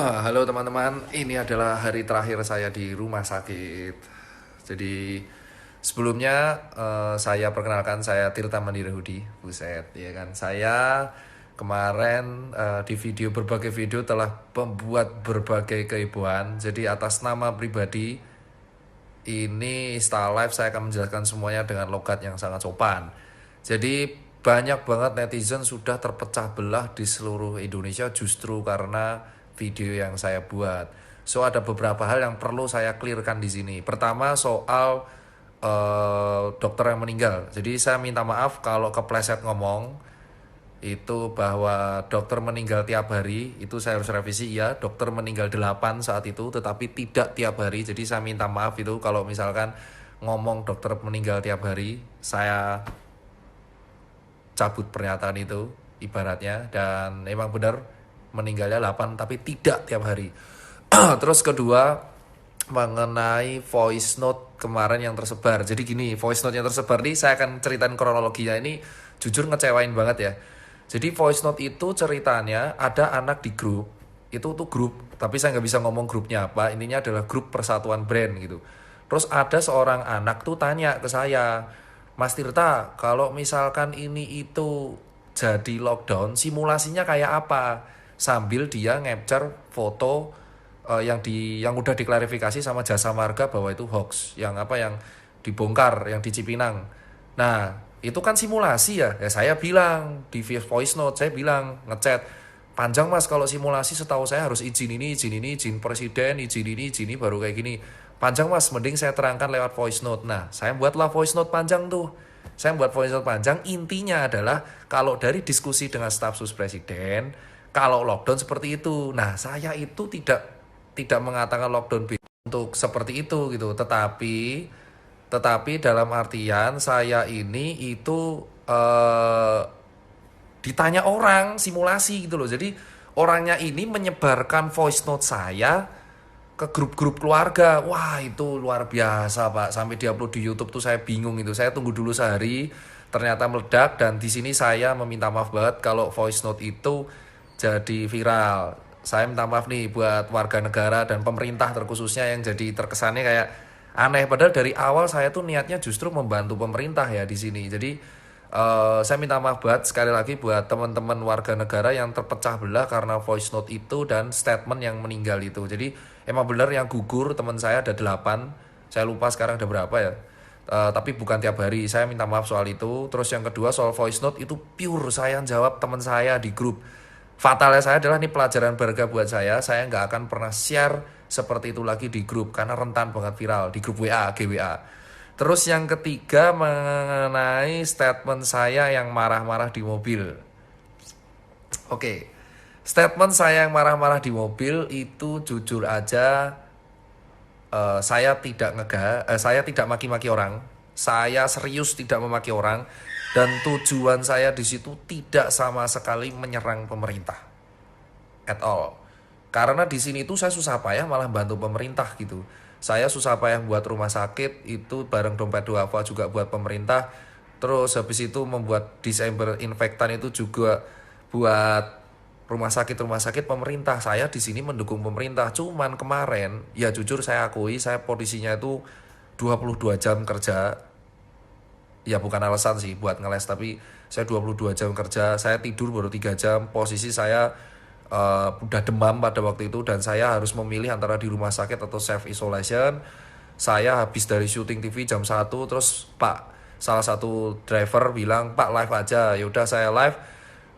Halo teman-teman, ini adalah hari terakhir saya di rumah sakit. Jadi sebelumnya saya perkenalkan, saya Tirta Mandiri Hudi, buset, ya kan. Saya kemarin di berbagai video telah membuat berbagai kehebohan. Jadi atas nama pribadi ini Insta Live saya akan menjelaskan semuanya dengan logat yang sangat sopan. Jadi banyak banget netizen sudah terpecah belah di seluruh Indonesia justru karena video yang saya buat. So ada beberapa hal yang perlu saya clearkan di sini. Pertama soal dokter yang meninggal. Jadi saya minta maaf kalau kepleset ngomong itu bahwa dokter meninggal tiap hari, itu saya harus revisi. Ya, dokter meninggal 8 saat itu tetapi tidak tiap hari. Jadi saya minta maaf itu kalau misalkan ngomong dokter meninggal tiap hari, saya cabut pernyataan itu ibaratnya. Dan emang benar meninggalnya 8 tapi tidak tiap hari. Terus kedua mengenai voice note kemarin yang tersebar. Jadi gini, voice note yang tersebar nih saya akan ceritain kronologinya. Ini jujur ngecewain banget ya. Jadi voice note itu ceritanya ada anak di grup, itu tuh grup, tapi saya nggak bisa ngomong grupnya apa, intinya adalah grup persatuan brand gitu. Terus ada seorang anak tuh tanya ke saya, Mas Tirta, kalau misalkan ini itu jadi lockdown, simulasinya kayak apa? Sambil dia ngepcer foto yang udah diklarifikasi sama Jasa Marga bahwa itu hoax, yang dibongkar, yang di Cipinang. Nah, itu kan simulasi ya. Ya saya bilang di voice note, saya bilang ngechat, panjang Mas kalau simulasi, setahu saya harus izin ini, izin presiden, izin ini baru kayak gini. Panjang Mas, mending saya terangkan lewat voice note. Nah, saya buatlah voice note panjang tuh. Saya buat voice note panjang, intinya adalah kalau dari diskusi dengan staf sus presiden, kalau lockdown seperti itu. Nah, saya itu tidak mengatakan lockdown untuk seperti itu gitu, tetapi dalam artian saya ini itu ditanya orang simulasi gitu loh. Jadi orangnya ini menyebarkan voice note saya ke grup-grup keluarga. Wah, itu luar biasa, Pak. Sampai diupload di YouTube tuh saya bingung itu. Saya tunggu dulu sehari, ternyata meledak. Dan di sini saya meminta maaf banget kalau voice note itu jadi viral. Saya minta maaf nih buat warga negara dan pemerintah terkhususnya yang jadi terkesannya kayak aneh. Padahal dari awal saya tuh niatnya justru membantu pemerintah ya di sini. Jadi saya minta maaf banget sekali lagi buat teman-teman warga negara yang terpecah belah karena voice note itu dan statement yang meninggal itu. Jadi emang benar yang gugur teman saya ada 8. Saya lupa sekarang ada berapa ya. Tapi bukan tiap hari. Saya minta maaf soal itu. Terus yang kedua soal voice note itu pure saya jawab teman saya di grup. Fatalnya saya adalah ini pelajaran berharga buat saya. Saya nggak akan pernah share seperti itu lagi di grup karena rentan banget viral di grup WA, GWA. Terus yang ketiga mengenai statement saya yang marah-marah di mobil. Oke, statement saya yang marah-marah di mobil itu jujur aja saya tidak maki-maki orang. Saya serius tidak memaki orang dan tujuan saya di situ tidak sama sekali menyerang pemerintah at all. Karena di sini tuh saya susah payah malah bantu pemerintah gitu. Saya susah payah buat rumah sakit itu bareng dompet duafa juga buat pemerintah. Terus habis itu membuat Desember infektan itu juga buat rumah sakit pemerintah. Saya di sini mendukung pemerintah. Cuman kemarin ya jujur saya akui saya posisinya itu 22 jam kerja. Ya bukan alasan sih buat ngeles, tapi saya 22 jam kerja, saya tidur baru 3 jam, posisi saya udah demam pada waktu itu dan saya harus memilih antara di rumah sakit atau self isolation. Saya habis dari syuting TV jam 1, terus salah satu driver bilang, Pak live aja. Yaudah saya live.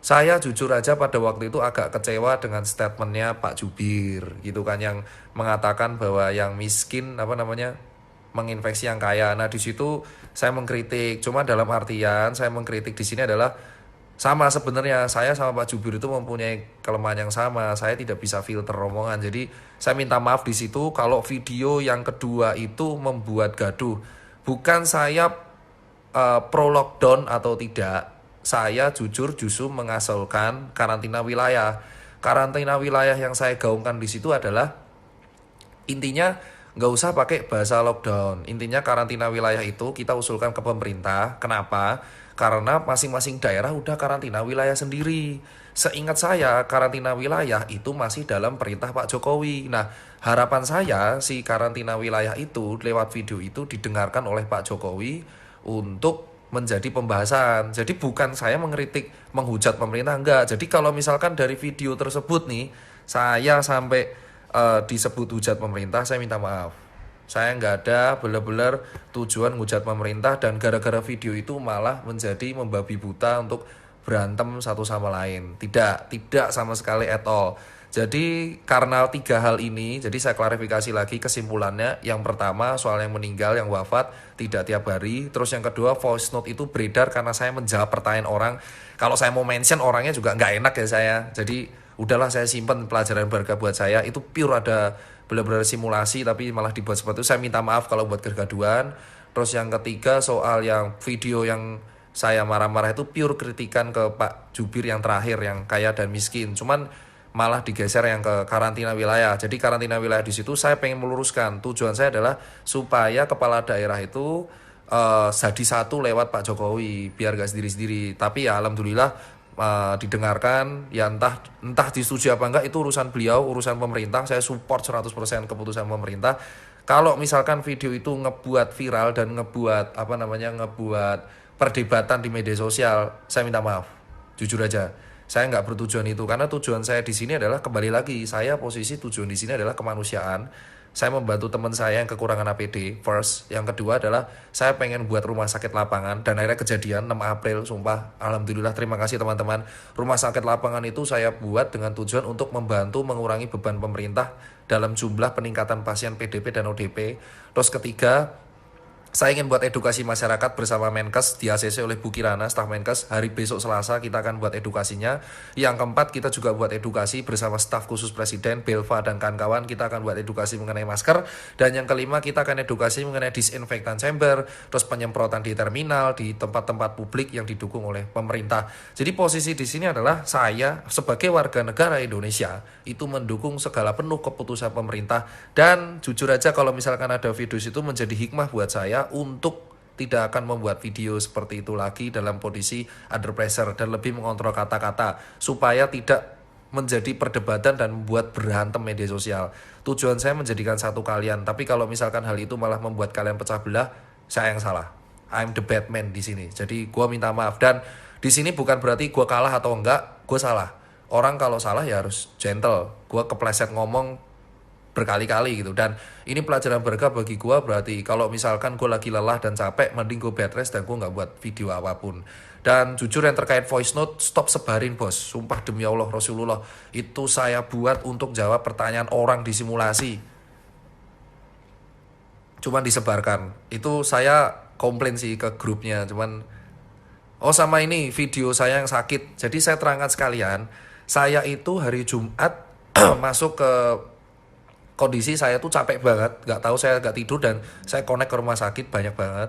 Saya jujur aja pada waktu itu agak kecewa dengan statementnya Pak Jubir gitu kan, yang mengatakan bahwa yang miskin menginfeksi yang kaya. Nah di situ saya mengkritik. Cuma dalam artian saya mengkritik di sini adalah sama sebenarnya saya sama Pak Jubir itu mempunyai kelemahan yang sama. Saya tidak bisa filter omongan. Jadi saya minta maaf di situ kalau video yang kedua itu membuat gaduh. Bukan saya pro lockdown atau tidak. Saya jujur justru mengasalkan karantina wilayah. Karantina wilayah yang saya gaungkan di situ adalah intinya nggak usah pakai bahasa lockdown. Intinya karantina wilayah itu kita usulkan ke pemerintah. Kenapa? Karena masing-masing daerah udah karantina wilayah sendiri. Seingat saya, karantina wilayah itu masih dalam perintah Pak Jokowi. Nah, harapan saya si karantina wilayah itu lewat video itu didengarkan oleh Pak Jokowi untuk menjadi pembahasan. Jadi bukan saya mengkritik, menghujat pemerintah, enggak. Jadi kalau misalkan dari video tersebut nih, saya sampai disebut hujat pemerintah, saya minta maaf. Saya nggak ada benar-benar tujuan hujat pemerintah, dan gara-gara video itu malah menjadi membabi buta untuk berantem satu sama lain. Tidak sama sekali at all. Jadi karena 3 hal ini, jadi saya klarifikasi lagi kesimpulannya. Yang pertama soal yang meninggal, yang wafat tidak tiap hari. Terus yang kedua, voice note itu beredar karena saya menjawab pertanyaan orang. Kalau saya mau mention orangnya juga nggak enak ya saya. Jadi udahlah, saya simpen pelajaran berharga buat saya. Itu pure ada benar-benar simulasi tapi malah dibuat seperti itu. Saya minta maaf kalau buat kegaduhan. Terus yang ketiga soal yang video yang saya marah-marah itu pure kritikan ke Pak Jubir yang terakhir, yang kaya dan miskin. Cuman malah digeser yang ke karantina wilayah. Jadi karantina wilayah di situ saya pengen meluruskan. Tujuan saya adalah supaya kepala daerah itu jadi satu lewat Pak Jokowi, biar gak sendiri-sendiri. Tapi ya alhamdulillah didengarkan. Ya entah disetujui apa enggak itu urusan beliau, urusan pemerintah. Saya support 100% keputusan pemerintah. Kalau misalkan video itu ngebuat viral dan ngebuat perdebatan di media sosial, saya minta maaf. Jujur aja, saya nggak bertujuan itu, karena tujuan saya di sini adalah, kembali lagi, saya posisi tujuan di sini adalah kemanusiaan. Saya membantu teman saya yang kekurangan APD first. Yang kedua adalah saya pengen buat rumah sakit lapangan, dan akhirnya kejadian 6 April, sumpah alhamdulillah, terima kasih teman-teman. Rumah sakit lapangan itu saya buat dengan tujuan untuk membantu mengurangi beban pemerintah dalam jumlah peningkatan pasien PDP dan ODP. Terus ketiga, saya ingin buat edukasi masyarakat bersama Menkes, di ACC oleh Bu Kirana, staf Menkes. Hari besok Selasa kita akan buat edukasinya. Yang keempat, kita juga buat edukasi bersama staf khusus Presiden, Belva dan kawan-kawan. Kita akan buat edukasi mengenai masker. Dan yang kelima, kita akan edukasi mengenai disinfektan chamber, terus penyemprotan di terminal, di tempat-tempat publik yang didukung oleh pemerintah. Jadi posisi di sini adalah saya sebagai warga negara Indonesia itu mendukung segala penuh keputusan pemerintah. Dan jujur aja, kalau misalkan ada video itu menjadi hikmah buat saya untuk tidak akan membuat video seperti itu lagi dalam kondisi under pressure, dan lebih mengontrol kata-kata supaya tidak menjadi perdebatan dan membuat berantem media sosial. Tujuan saya menjadikan satu kalian, tapi kalau misalkan hal itu malah membuat kalian pecah belah, saya yang salah. I'm the bad man di sini. Jadi gue minta maaf, dan di sini bukan berarti gue kalah atau enggak, gue salah. Orang kalau salah ya harus gentle. Gue kepleset ngomong berkali-kali gitu, dan ini pelajaran berharga bagi gue. Berarti kalau misalkan gue lagi lelah dan capek, mending gue bed rest dan gue nggak buat video apapun. Dan jujur yang terkait voice note, stop sebarin bos, sumpah demi Allah Rasulullah, itu saya buat untuk jawab pertanyaan orang di simulasi, cuman disebarkan. Itu saya komplain sih ke grupnya, cuman sama ini video saya yang sakit. Jadi saya terangkan sekalian, saya itu hari Jumat masuk ke kondisi saya tuh capek banget, nggak tahu, saya nggak tidur, dan saya connect ke rumah sakit banyak banget.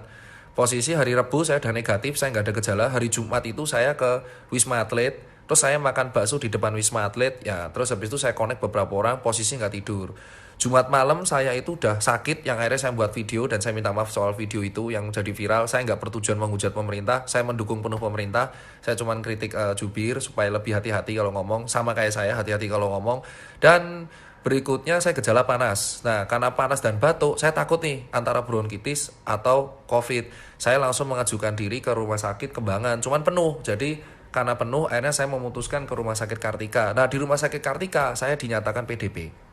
Posisi hari Rabu saya udah negatif, saya nggak ada gejala. Hari Jumat itu saya ke Wisma Atlet, terus saya makan bakso di depan Wisma Atlet, ya terus habis itu saya connect beberapa orang, posisi nggak tidur. Jumat malam saya itu udah sakit, yang akhirnya saya buat video, dan saya minta maaf soal video itu yang jadi viral. Saya nggak bertujuan menghujat pemerintah, saya mendukung penuh pemerintah. Saya cuman kritik jubir supaya lebih hati-hati kalau ngomong, sama kayak saya hati-hati kalau ngomong. Dan berikutnya saya gejala panas. Nah, karena panas dan batuk, saya takut nih antara bronkitis atau COVID. Saya langsung mengajukan diri ke rumah sakit Kembangan, cuman penuh. Jadi karena penuh, akhirnya saya memutuskan ke rumah sakit Kartika. Nah, di rumah sakit Kartika saya dinyatakan PDP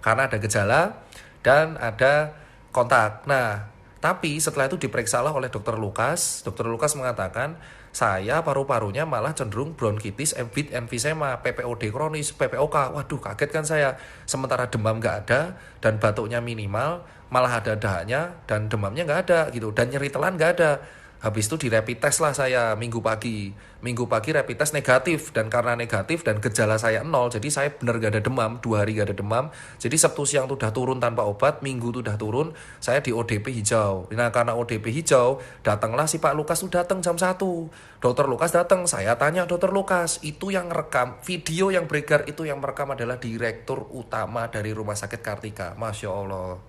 karena ada gejala dan ada kontak. Nah, tapi setelah itu diperiksalah oleh dokter Lukas. Dokter Lukas mengatakan saya paru-parunya malah cenderung bronkitis, emfisema, PPOD kronis, PPOK. Waduh, kaget kan saya. Sementara demam nggak ada dan batuknya minimal, malah ada dahaknya dan demamnya nggak ada gitu, dan nyeri telan nggak ada. Habis itu di rapid test lah saya minggu pagi. Minggu pagi rapid test negatif, dan karena negatif dan gejala saya nol, jadi saya bener gak ada demam, 2 hari gak ada demam. Jadi Sabtu siang tuh udah turun tanpa obat, Minggu tuh udah turun, saya di ODP hijau. Nah karena ODP hijau, datanglah si Pak Lukas tuh datang jam 1. Dokter Lukas datang, saya tanya dokter Lukas, itu yang rekam, video yang beredar itu yang merekam adalah Direktur Utama dari Rumah Sakit Kartika. Masya Allah.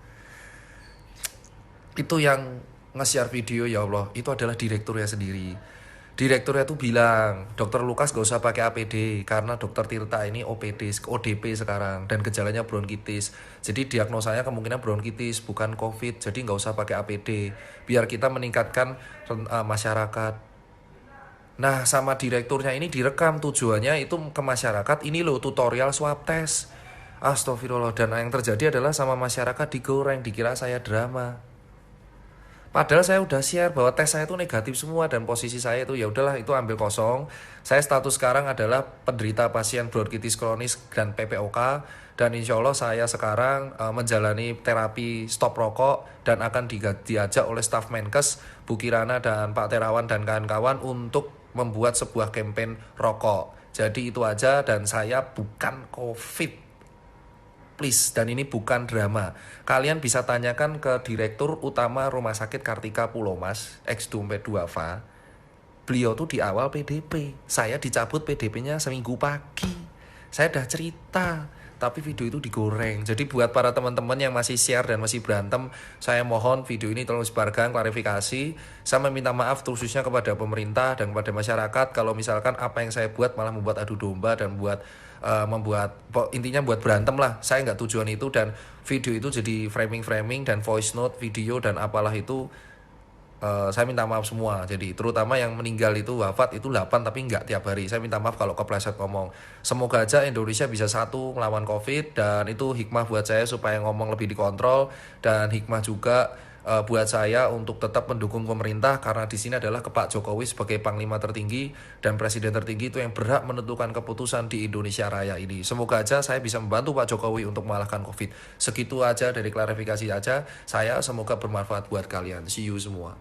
Itu yang nge-share video, ya Allah, itu adalah direkturnya sendiri. Direkturnya tuh bilang, dokter Lukas gak usah pakai APD karena dokter Tirta ini ODP sekarang dan gejalanya bronkitis. Jadi diagnosanya kemungkinan bronkitis bukan COVID. Jadi gak usah pakai APD biar kita meningkatkan masyarakat. Nah sama direkturnya ini direkam, tujuannya itu ke masyarakat, ini loh tutorial swab test. Astagfirullah. Dan yang terjadi adalah sama masyarakat digoreng, dikira saya drama. Padahal saya udah share bahwa tes saya itu negatif semua dan posisi saya itu ya udahlah itu ambil kosong. Saya status sekarang adalah penderita pasien bronkitis kronis dan PPOK, dan insya Allah saya sekarang menjalani terapi stop rokok dan akan diajak oleh staf Menkes Bu Kirana dan Pak Terawan dan kawan-kawan untuk membuat sebuah campaign rokok. Jadi itu aja, dan saya bukan COVID. Please, dan ini bukan drama. Kalian bisa tanyakan ke Direktur Utama Rumah Sakit Kartika Pulomas, ex Dompet Duafa. Beliau tuh di awal PDP. Saya dicabut PDP-nya seminggu pagi. Saya udah cerita, tapi video itu digoreng. Jadi buat para teman-teman yang masih share dan masih berantem, saya mohon video ini tolong disebarkan, klarifikasi. Saya meminta maaf khususnya kepada pemerintah dan kepada masyarakat kalau misalkan apa yang saya buat malah membuat adu domba dan intinya buat berantem lah. Saya nggak tujuan itu, dan video itu jadi framing dan voice note video dan apalah itu. Saya minta maaf semua. Jadi terutama yang meninggal itu, wafat itu 8 tapi nggak tiap hari. Saya minta maaf kalau kepleset ngomong. Semoga aja Indonesia bisa satu melawan COVID, dan itu hikmah buat saya supaya ngomong lebih dikontrol, dan hikmah juga buat saya untuk tetap mendukung pemerintah, karena di sini adalah ke Pak Jokowi sebagai panglima tertinggi dan presiden tertinggi itu yang berhak menentukan keputusan di Indonesia Raya ini. Semoga aja saya bisa membantu Pak Jokowi untuk mengalahkan COVID. Segitu aja dari klarifikasi aja. Saya semoga bermanfaat buat kalian. See you semua.